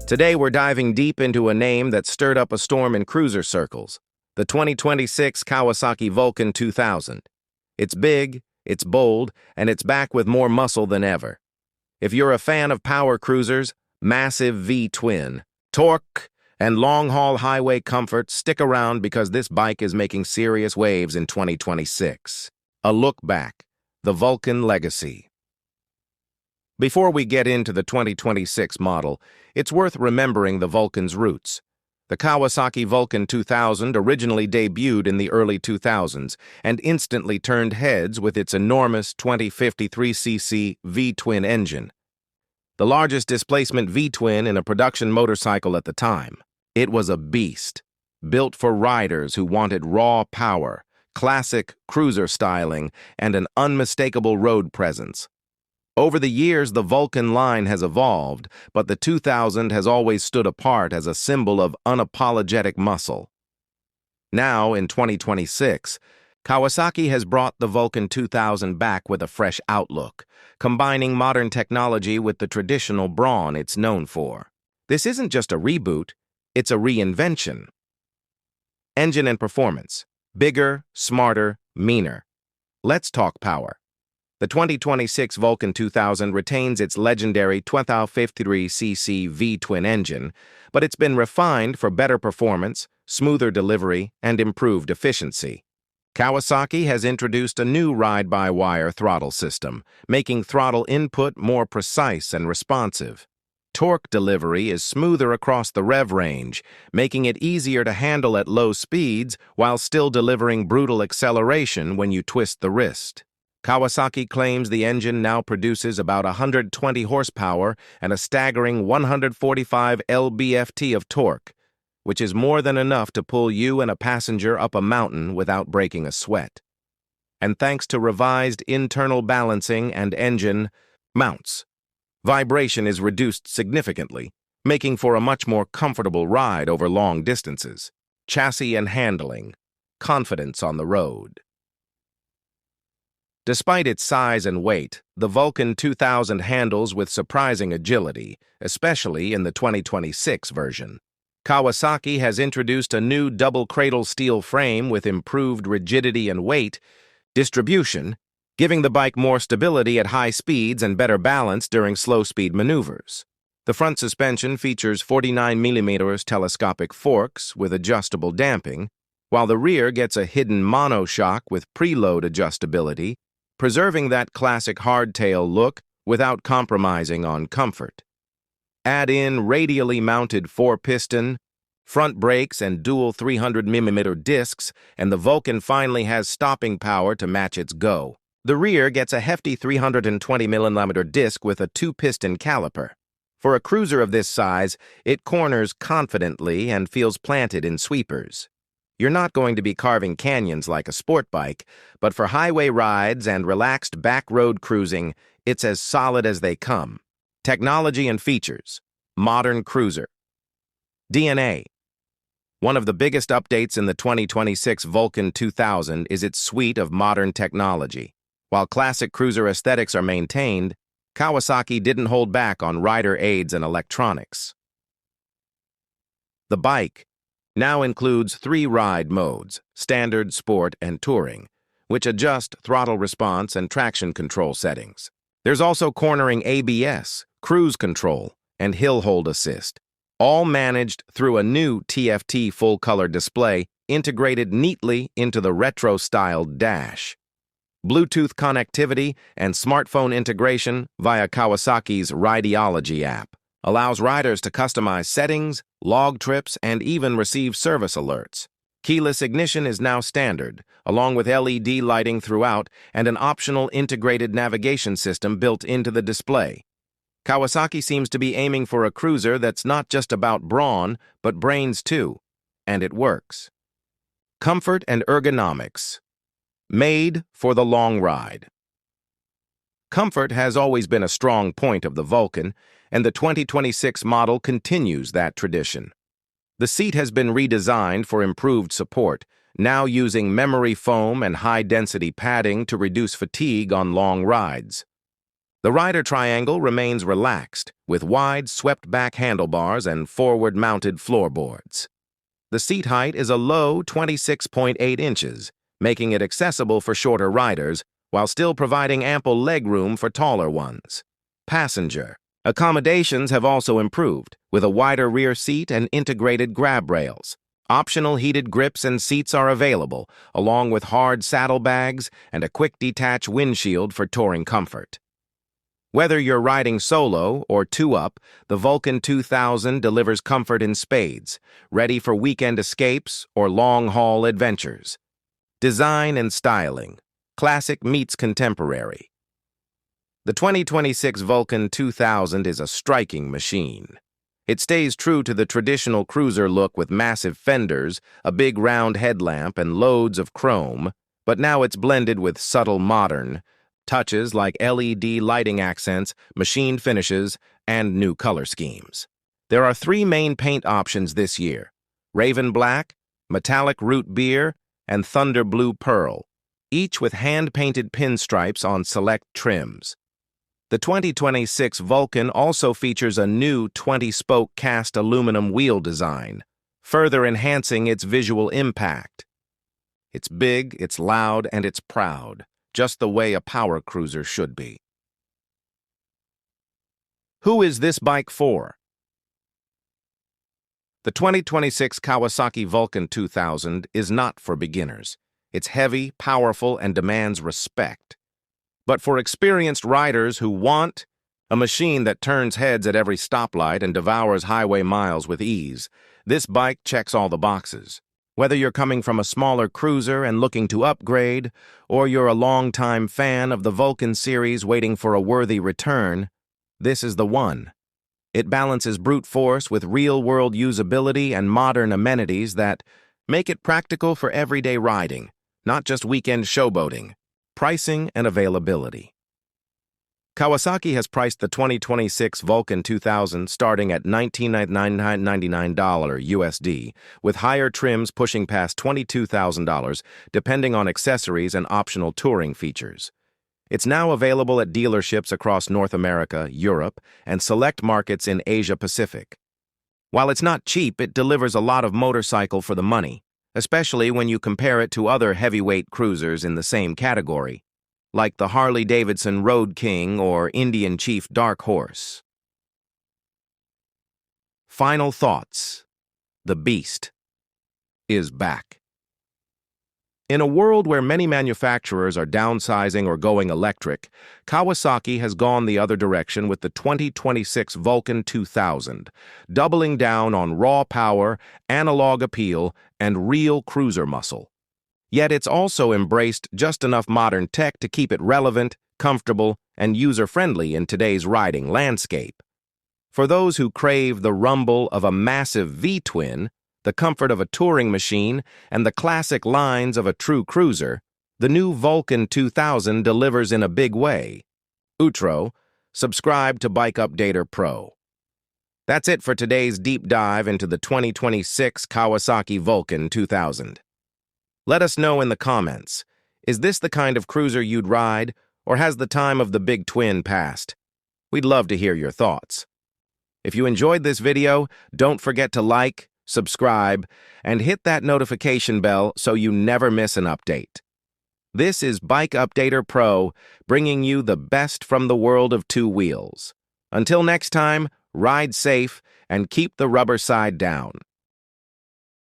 Today we're diving deep into a name that stirred up a storm in cruiser circles, the 2026 Kawasaki Vulcan 2000. It's big, it's bold, and it's back with more muscle than ever. If you're a fan of power cruisers, massive V-twin, torque, and long-haul highway comfort, stick around because this bike is making serious waves in 2026. A look back, the Vulcan legacy. Before we get into the 2026 model, it's worth remembering the Vulcan's roots. The Kawasaki Vulcan 2000 originally debuted in the early 2000s and instantly turned heads with its enormous 2053cc V-twin engine, the largest displacement V-twin in a production motorcycle at the time. It was a beast, built for riders who wanted raw power, classic cruiser styling, and an unmistakable road presence. Over the years, the Vulcan line has evolved, but the 2000 has always stood apart as a symbol of unapologetic muscle. Now, in 2026, Kawasaki has brought the Vulcan 2000 back with a fresh outlook, combining modern technology with the traditional brawn it's known for. This isn't just a reboot, it's a reinvention. Engine and performance. Bigger, smarter, meaner. Let's talk power. The 2026 Vulcan 2000 retains its legendary 2053cc V-twin engine, but it's been refined for better performance, smoother delivery, and improved efficiency. Kawasaki has introduced a new ride-by-wire throttle system, making throttle input more precise and responsive. Torque delivery is smoother across the rev range, making it easier to handle at low speeds while still delivering brutal acceleration when you twist the wrist. Kawasaki claims the engine now produces about 120 horsepower and a staggering 145 lb-ft of torque, which is more than enough to pull you and a passenger up a mountain without breaking a sweat. And thanks to revised internal balancing and engine mounts, vibration is reduced significantly, making for a much more comfortable ride over long distances. Chassis and handling. Confidence on the road. Despite its size and weight, the Vulcan 2000 handles with surprising agility, especially in the 2026 version. Kawasaki has introduced a new double-cradle steel frame with improved rigidity and weight distribution, giving the bike more stability at high speeds and better balance during slow-speed maneuvers. The front suspension features 49mm telescopic forks with adjustable damping, while the rear gets a hidden monoshock with preload adjustability, preserving that classic hardtail look without compromising on comfort. Add in radially mounted 4-piston, front brakes, and dual 300mm discs, and the Vulcan finally has stopping power to match its go. The rear gets a hefty 320mm disc with a 2-piston caliper. For a cruiser of this size, it corners confidently and feels planted in sweepers. You're not going to be carving canyons like a sport bike, but for highway rides and relaxed back-road cruising, it's as solid as they come. Technology and features. Modern cruiser. DNA. One of the biggest updates in the 2026 Vulcan 2000 is its suite of modern technology. While classic cruiser aesthetics are maintained, Kawasaki didn't hold back on rider aids and electronics. The bike now includes 3 ride modes, standard, sport, and touring, which adjust throttle response and traction control settings. There's also cornering ABS, cruise control, and hill hold assist, all managed through a new TFT full-color display integrated neatly into the retro-styled dash. Bluetooth connectivity and smartphone integration via Kawasaki's Rideology app allows riders to customize settings, log trips, and even receive service alerts. Keyless ignition is now standard, along with LED lighting throughout and an optional integrated navigation system built into the display. Kawasaki seems to be aiming for a cruiser that's not just about brawn, but brains too, and it works. Comfort and ergonomics. Made for the long ride. Comfort has always been a strong point of the Vulcan, and the 2026 model continues that tradition. The seat has been redesigned for improved support, now using memory foam and high-density padding to reduce fatigue on long rides. The rider triangle remains relaxed, with wide, swept-back handlebars and forward-mounted floorboards. The seat height is a low 26.8 inches, making it accessible for shorter riders, while still providing ample legroom for taller ones. Passenger accommodations have also improved, with a wider rear seat and integrated grab rails. Optional heated grips and seats are available, along with hard saddlebags and a quick detach windshield for touring comfort. Whether you're riding solo or two-up, the Vulcan 2000 delivers comfort in spades, ready for weekend escapes or long-haul adventures. Design and styling. Classic meets contemporary. The 2026 Vulcan 2000 is a striking machine. It stays true to the traditional cruiser look with massive fenders, a big round headlamp, and loads of chrome, but now it's blended with subtle modern touches like LED lighting accents, machined finishes, and new color schemes. There are 3 main paint options this year: Raven Black, Metallic Root Beer, and Thunder Blue Pearl, each with hand-painted pinstripes on select trims. The 2026 Vulcan also features a new 20-spoke cast aluminum wheel design, further enhancing its visual impact. It's big, it's loud, and it's proud, just the way a power cruiser should be. Who is this bike for? The 2026 Kawasaki Vulcan 2000 is not for beginners. It's heavy, powerful, and demands respect. But for experienced riders who want a machine that turns heads at every stoplight and devours highway miles with ease, this bike checks all the boxes. Whether you're coming from a smaller cruiser and looking to upgrade, or you're a longtime fan of the Vulcan series waiting for a worthy return, this is the one. It balances brute force with real-world usability and modern amenities that make it practical for everyday riding, not just weekend showboating. Pricing and availability. Kawasaki has priced the 2026 Vulcan 2000 starting at $19,999 USD, with higher trims pushing past $22,000 depending on accessories and optional touring features. It's now available at dealerships across North America, Europe, and select markets in Asia-Pacific. While it's not cheap, it delivers a lot of motorcycle for the money, especially when you compare it to other heavyweight cruisers in the same category, like the Harley-Davidson Road King or Indian Chief Dark Horse. Final thoughts. The Beast is back. In a world where many manufacturers are downsizing or going electric, Kawasaki has gone the other direction with the 2026 Vulcan 2000, doubling down on raw power, analog appeal, and real cruiser muscle. Yet it's also embraced just enough modern tech to keep it relevant, comfortable, and user-friendly in today's riding landscape. For those who crave the rumble of a massive V-twin, the comfort of a touring machine, and the classic lines of a true cruiser, the new Vulcan 2000 delivers in a big way. Outro, subscribe to Bike Updater Pro. That's it for today's deep dive into the 2026 Kawasaki Vulcan 2000. Let us know in the comments, is this the kind of cruiser you'd ride, or has the time of the big twin passed? We'd love to hear your thoughts. If you enjoyed this video, don't forget to like, subscribe, and hit that notification bell so you never miss an update. This is Bike Updater Pro, bringing you the best from the world of two wheels. Until next time, ride safe and keep the rubber side down.